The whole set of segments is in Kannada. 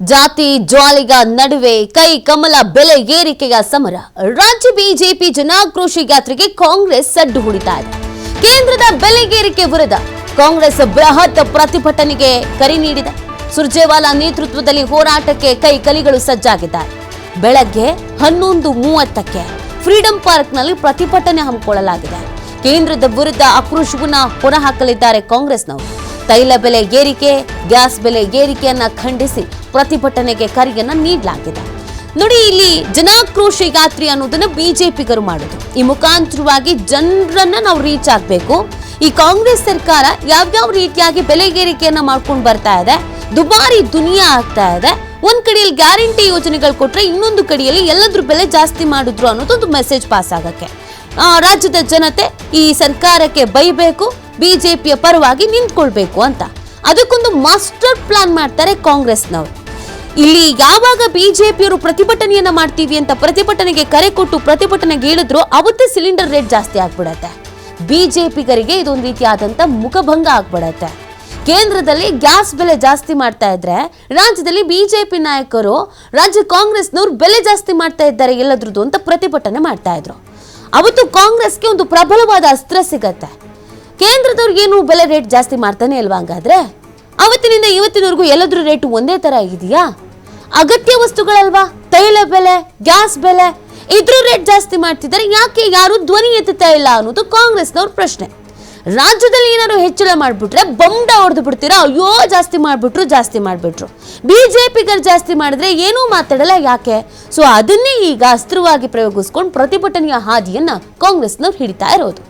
ಜಾತಿ ಜ್ವಾಲಿಗ ನಡುವೆ ಕೈ ಕಮಲ ಬೆಲೆ ಏರಿಕೆಯ ಸಮರ. ರಾಜ್ಯ ಬಿಜೆಪಿ ಜನಾಕ್ರೋಶ ಯಾತ್ರೆಗೆ ಕಾಂಗ್ರೆಸ್ ಸಡ್ಡು ಹೊಡಿತಾ ಇದೆ. ಕೇಂದ್ರದ ಬೆಲೆ ಏರಿಕೆ ವಿರುದ್ಧ ಕಾಂಗ್ರೆಸ್ ಬೃಹತ್ ಪ್ರತಿಭಟನೆಗೆ ಕರೆ ನೀಡಿದೆ. ಸುರ್ಜೇವಾಲಾ ನೇತೃತ್ವದಲ್ಲಿ ಹೋರಾಟಕ್ಕೆ ಕೈ ಕಲಿಗಳು ಸಜ್ಜಾಗಿದ್ದಾರೆ. ಬೆಳಗ್ಗೆ 11:30ಕ್ಕೆ ಫ್ರೀಡಂ ಪಾರ್ಕ್ನಲ್ಲಿ ಪ್ರತಿಭಟನೆ ಹಮ್ಮಿಕೊಳ್ಳಲಾಗಿದೆ. ಕೇಂದ್ರದ ವಿರುದ್ಧ ಆಕ್ರೋಶವನ್ನ ಹೊರಹಾಕಲಿದ್ದಾರೆ ಕಾಂಗ್ರೆಸ್ನವರು. ತೈಲ ಬೆಲೆ ಏರಿಕೆ, ಗ್ಯಾಸ್ ಬೆಲೆ ಏರಿಕೆಯನ್ನ ಖಂಡಿಸಿ ಪ್ರತಿಭಟನೆಗೆ ಕರೆಯನ್ನ ನೀಡಲಾಗಿದೆ. ನೋಡಿ, ಇಲ್ಲಿ ಜನಾಕ್ರೋಶ ಯಾತ್ರೆ ಅನ್ನೋದನ್ನ ಬಿಜೆಪಿಗರು ಮಾಡೋದು. ಈ ಮುಖಾಂತರವಾಗಿ ಜನರನ್ನ ನಾವು ರೀಚ್ ಆಗಬೇಕು. ಈ ಕಾಂಗ್ರೆಸ್ ಸರ್ಕಾರ ಯಾವ್ಯಾವ ರೀತಿಯಾಗಿ ಬೆಲೆ ಏರಿಕೆಯನ್ನ ಮಾಡ್ಕೊಂಡು ಬರ್ತಾ ಇದೆ, ದುಬಾರಿ ದುನಿಯಾ ಆಗ್ತಾ ಇದೆ. ಒಂದ್ ಕಡೆಯಲ್ಲಿ ಗ್ಯಾರಂಟಿ ಯೋಜನೆಗಳು ಕೊಟ್ರೆ, ಇನ್ನೊಂದು ಕಡೆಯಲ್ಲಿ ಎಲ್ಲದ್ರ ಬೆಲೆ ಜಾಸ್ತಿ ಮಾಡಿದ್ರು ಅನ್ನೋದೊಂದು ಮೆಸೇಜ್ ಪಾಸ್ ಆಗಕ್ಕೆ ರಾಜ್ಯದ ಜನತೆ ಈ ಸರ್ಕಾರಕ್ಕೆ ಬೈಬೇಕು, ಬಿಜೆಪಿಯ ಪರವಾಗಿ ನಿಂತ್ಕೊಳ್ಬೇಕು ಅಂತ ಅದಕ್ಕೊಂದು ಮಾಸ್ಟರ್ ಪ್ಲಾನ್ ಮಾಡ್ತಾರೆ ಕಾಂಗ್ರೆಸ್ನವರು. ಇಲ್ಲಿ ಯಾವಾಗ ಬಿಜೆಪಿಯವರು ಪ್ರತಿಭಟನೆಯನ್ನ ಮಾಡ್ತೀವಿ ಅಂತ ಪ್ರತಿಭಟನೆಗೆ ಕರೆ ಕೊಟ್ಟು ಪ್ರತಿಭಟನೆಗೆ ಇಳಿದ್ರು, ಅವತ್ತೇ ಸಿಲಿಂಡರ್ ರೇಟ್ ಜಾಸ್ತಿ ಆಗ್ಬಿಡತ್ತೆ. ಬಿಜೆಪಿಗರಿಗೆ ಇದೊಂದು ರೀತಿಯಾದಂತ ಮುಖಭಂಗ ಆಗ್ಬಿಡತ್ತೆ. ಕೇಂದ್ರದಲ್ಲಿ ಗ್ಯಾಸ್ ಬೆಲೆ ಜಾಸ್ತಿ ಮಾಡ್ತಾ ಇದ್ರೆ, ರಾಜ್ಯದಲ್ಲಿ ಬಿಜೆಪಿ ನಾಯಕರು ರಾಜ್ಯ ಕಾಂಗ್ರೆಸ್ನವ್ರು ಬೆಲೆ ಜಾಸ್ತಿ ಮಾಡ್ತಾ ಇದ್ದಾರೆ ಎಲ್ಲದ್ರದ್ದು ಅಂತ ಪ್ರತಿಭಟನೆ ಮಾಡ್ತಾ ಇದ್ರು. ಅವತ್ತು ಕಾಂಗ್ರೆಸ್ಗೆ ಒಂದು ಪ್ರಬಲವಾದ ಅಸ್ತ್ರ ಸಿಗತ್ತೆ. ಕೇಂದ್ರದವ್ರಿಗೆ ಏನು ಬೆಲೆ ರೇಟ್ ಜಾಸ್ತಿ ಮಾಡ್ತಾನೆ ಇಲ್ವಾ? ಹಂಗಾದ್ರೆ ಅವತ್ತಿನಿಂದ ಇವತ್ತಿನವರೆಗೂ ಎಲ್ಲದ್ರ ರೇಟು ಒಂದೇ ತರ ಇದೆಯಾ? ಅಗತ್ಯ ವಸ್ತುಗಳಲ್ವಾ, ತೈಲ ಬೆಲೆ, ಗ್ಯಾಸ್ ಬೆಲೆ, ಇದ್ರ ರೇಟ್ ಜಾಸ್ತಿ ಮಾಡ್ತಿದ್ದಾರೆ. ಯಾಕೆ ಯಾರು ಧ್ವನಿ ಎತ್ತುತ್ತಾ ಇಲ್ಲ ಅನ್ನೋದು ಕಾಂಗ್ರೆಸ್ನವ್ರ ಪ್ರಶ್ನೆ. ರಾಜ್ಯದಲ್ಲಿ ಏನಾದ್ರು ಹೆಚ್ಚಳ ಮಾಡ್ಬಿಟ್ರೆ ಬಂಡ ಹೊಡೆದು ಬಿಡ್ತೀರಾ, ಅಯ್ಯೋ ಜಾಸ್ತಿ ಮಾಡ್ಬಿಟ್ರು. ಬಿಜೆಪಿಗರು ಜಾಸ್ತಿ ಮಾಡಿದ್ರೆ ಏನೂ ಮಾತಾಡಲ್ಲ, ಯಾಕೆ? ಸೊ ಅದನ್ನೇ ಈಗ ಅಸ್ತ್ರವಾಗಿ ಪ್ರಯೋಗಿಸ್ಕೊಂಡು ಪ್ರತಿಭಟನೆಯ ಹಾದಿಯನ್ನ ಕಾಂಗ್ರೆಸ್ನವ್ರು ಹಿಡಿತಾ ಇರೋದು.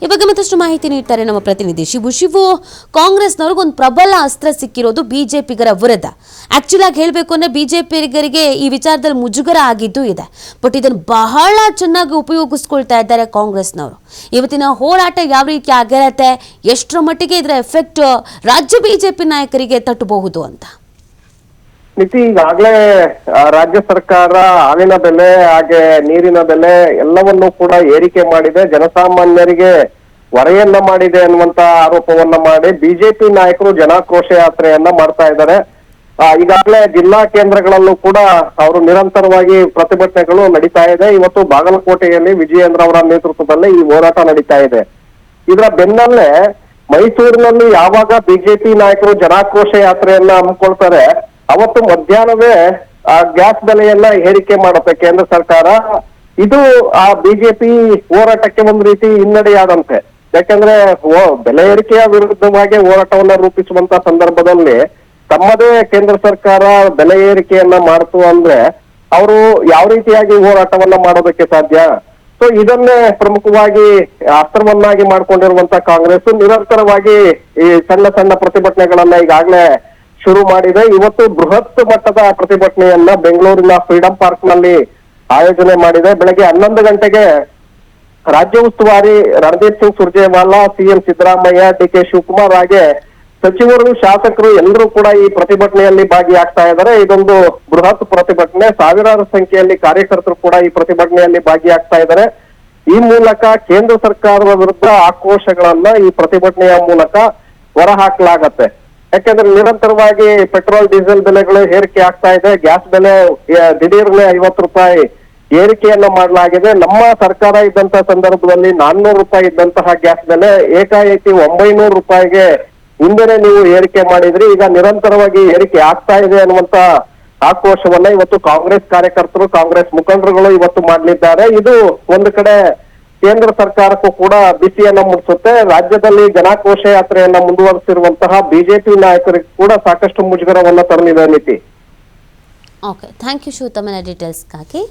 ಈ ಬಗ್ಗೆ ಮತ್ತಷ್ಟು ಮಾಹಿತಿ ನೀಡ್ತಾರೆ ನಮ್ಮ ಪ್ರತಿನಿಧಿ ಶಿವು. ಕಾಂಗ್ರೆಸ್ನವ್ರಿಗೆ ಒಂದು ಪ್ರಬಲ ಅಸ್ತ್ರ ಸಿಕ್ಕಿರೋದು ಬಿಜೆಪಿಗರ ವಿರುದ್ಧ. ಆಕ್ಚುಲ್ ಆಗಿ ಹೇಳಬೇಕು ಅಂದ್ರೆ ಬಿಜೆಪಿಗರಿಗೆ ಈ ವಿಚಾರದಲ್ಲಿ ಮುಜುಗರ ಆಗಿದ್ದು ಇದೆ. ಬಟ್ ಇದನ್ನು ಬಹಳ ಚೆನ್ನಾಗಿ ಉಪಯೋಗಿಸ್ಕೊಳ್ತಾ ಇದ್ದಾರೆ ಕಾಂಗ್ರೆಸ್ನವರು. ಇವತ್ತಿನ ಹೋರಾಟ ಯಾವ ರೀತಿ ಆಗಿರತ್ತೆ, ಎಷ್ಟರ ಮಟ್ಟಿಗೆ ಇದರ ಎಫೆಕ್ಟ್ ರಾಜ್ಯ ಬಿಜೆಪಿ ನಾಯಕರಿಗೆ ತಟ್ಟಬಹುದು ಅಂತ ನಿತಿ, ಈಗಾಗಲೇ ರಾಜ್ಯ ಸರ್ಕಾರ ಹಾಲಿನ ಬೆಲೆ ಹಾಗೆ ನೀರಿನ ಬೆಲೆ ಎಲ್ಲವನ್ನೂ ಕೂಡ ಏರಿಕೆ ಮಾಡಿದೆ, ಜನಸಾಮಾನ್ಯರಿಗೆ ಹೊರೆಯನ್ನ ಮಾಡಿದೆ ಅನ್ನುವಂತ ಆರೋಪವನ್ನ ಮಾಡಿ ಬಿಜೆಪಿ ನಾಯಕರು ಜನಾಕ್ರೋಶ ಯಾತ್ರೆಯನ್ನ ಮಾಡ್ತಾ ಇದ್ದಾರೆ. ಈಗಾಗಲೇ ಜಿಲ್ಲಾ ಕೇಂದ್ರಗಳಲ್ಲೂ ಕೂಡ ಅವರು ನಿರಂತರವಾಗಿ ಪ್ರತಿಭಟನೆಗಳು ನಡೀತಾ ಇದೆ. ಇವತ್ತು ಬಾಗಲಕೋಟೆಯಲ್ಲಿ ವಿಜಯೇಂದ್ರ ಅವರ ನೇತೃತ್ವದಲ್ಲಿ ಈ ಹೋರಾಟ ನಡೀತಾ ಇದೆ. ಇದರ ಬೆನ್ನಲ್ಲೇ ಮೈಸೂರಿನಲ್ಲಿ ಯಾವಾಗ ಬಿಜೆಪಿ ನಾಯಕರು ಜನಾಕ್ರೋಶ ಯಾತ್ರೆಯನ್ನ ಹಮ್ಮಿಕೊಳ್ತಾರೆ, ಅವತ್ತು ಮಧ್ಯಾಹ್ನವೇ ಗ್ಯಾಸ್ ಬೆಲೆಯನ್ನ ಏರಿಕೆ ಮಾಡುತ್ತೆ ಕೇಂದ್ರ ಸರ್ಕಾರ. ಇದು ಆ ಬಿಜೆಪಿ ಹೋರಾಟಕ್ಕೆ ಒಂದು ರೀತಿ ಹಿನ್ನಡೆಯಾದಂತೆ. ಯಾಕಂದ್ರೆ ಬೆಲೆ ಏರಿಕೆಯ ವಿರುದ್ಧವಾಗಿ ಹೋರಾಟವನ್ನ ರೂಪಿಸುವಂತ ಸಂದರ್ಭದಲ್ಲಿ ತಮ್ಮದೇ ಕೇಂದ್ರ ಸರ್ಕಾರ ಬೆಲೆ ಏರಿಕೆಯನ್ನ ಮಾಡ್ತು ಅಂದ್ರೆ ಅವರು ಯಾವ ರೀತಿಯಾಗಿ ಹೋರಾಟವನ್ನ ಮಾಡೋದಕ್ಕೆ ಸಾಧ್ಯ? ಸೊ ಇದನ್ನೇ ಪ್ರಮುಖವಾಗಿ ಅಸ್ತ್ರವನ್ನಾಗಿ ಮಾಡ್ಕೊಂಡಿರುವಂತ ಕಾಂಗ್ರೆಸ್ ನಿರಂತರವಾಗಿ ಈ ಸಣ್ಣ ಸಣ್ಣ ಪ್ರತಿಭಟನೆಗಳನ್ನ ಈಗಾಗಲೇ ಶುರು ಮಾಡಿದೆ. ಇವತ್ತು ಬೃಹತ್ ಮಟ್ಟದ ಪ್ರತಿಭಟನೆಯನ್ನ ಬೆಂಗಳೂರಿನ ಫ್ರೀಡಂ ಪಾರ್ಕ್ ನಲ್ಲಿ ಆಯೋಜನೆ ಮಾಡಿದೆ. ಬೆಳಗ್ಗೆ 11 ಗಂಟೆಗೆ ರಾಜ್ಯ ಉಸ್ತುವಾರಿ ರಣದೀಪ್ ಸಿಂಗ್ ಸುರ್ಜೇವಾಲಾ, ಸಿಎಂ ಸಿದ್ದರಾಮಯ್ಯ, ಡಿ.ಕೆ. ಶಿವಕುಮಾರ್ ಹಾಗೆ ಸಚಿವರು, ಶಾಸಕರು ಎಲ್ಲರೂ ಕೂಡ ಈ ಪ್ರತಿಭಟನೆಯಲ್ಲಿ ಭಾಗಿಯಾಗ್ತಾ ಇದ್ದಾರೆ. ಇದೊಂದು ಬೃಹತ್ ಪ್ರತಿಭಟನೆ, ಸಾವಿರಾರು ಸಂಖ್ಯೆಯಲ್ಲಿ ಕಾರ್ಯಕರ್ತರು ಕೂಡ ಈ ಪ್ರತಿಭಟನೆಯಲ್ಲಿ ಭಾಗಿಯಾಗ್ತಾ ಇದ್ದಾರೆ. ಈ ಮೂಲಕ ಕೇಂದ್ರ ಸರ್ಕಾರದ ವಿರುದ್ಧ ಆಕ್ರೋಶಗಳನ್ನ ಈ ಪ್ರತಿಭಟನೆಯ ಮೂಲಕ ಹೊರಹಾಕಲಾಗತ್ತೆ. ಯಾಕಂದ್ರೆ ನಿರಂತರವಾಗಿ ಪೆಟ್ರೋಲ್ ಡೀಸೆಲ್ ಬೆಲೆಗಳು ಏರಿಕೆ ಆಗ್ತಾ ಇದೆ. ಗ್ಯಾಸ್ ಬೆಲೆ ದಿಢೀರ್ನೆ 50 ರೂಪಾಯಿ ಏರಿಕೆಯನ್ನ ಮಾಡಲಾಗಿದೆ. ನಮ್ಮ ಸರ್ಕಾರ ಇದ್ದಂತ ಸಂದರ್ಭದಲ್ಲಿ 400 ರೂಪಾಯಿ ಇದ್ದಂತಹ ಗ್ಯಾಸ್ ಬೆಲೆ ಏಕಾಏಕಿ 900 ರೂಪಾಯಿಗೆ ಹಿಂದೆನೆ ನೀವು ಏರಿಕೆ ಮಾಡಿದ್ರಿ. ಈಗ ನಿರಂತರವಾಗಿ ಏರಿಕೆ ಆಗ್ತಾ ಇದೆ ಅನ್ನುವಂತ ಆಕ್ರೋಶವನ್ನ ಇವತ್ತು ಕಾಂಗ್ರೆಸ್ ಕಾರ್ಯಕರ್ತರು, ಕಾಂಗ್ರೆಸ್ ಮುಖಂಡರುಗಳು ಇವತ್ತು ಮಾಡಲಿದ್ದಾರೆ. ಇದು ಒಂದು ಕಡೆ ಕೇಂದ್ರ ಸರ್ಕಾರಕ್ಕೂ ಕೂಡ ಬಿಸಿಯನ್ನ ಮುಟ್ಟಿಸುತ್ತೆ. ರಾಜ್ಯದಲ್ಲಿ ಜನಾಕ್ರೋಶ ಯಾತ್ರೆಯನ್ನ ಮುಂದುವರೆಸಿರುವಂತಹ ಬಿಜೆಪಿ ನಾಯಕರಿಗೆ ಕೂಡ ಸಾಕಷ್ಟು ಮುಜುಗರವನ್ನ ತರಲಿದೆ. ನೀತಿ. ಓಕೆ, ಥ್ಯಾಂಕ್ ಯು ಶಿವ, ತಮ್ಮ ಡೀಟೇಲ್ಸ್ಗಾಗಿ.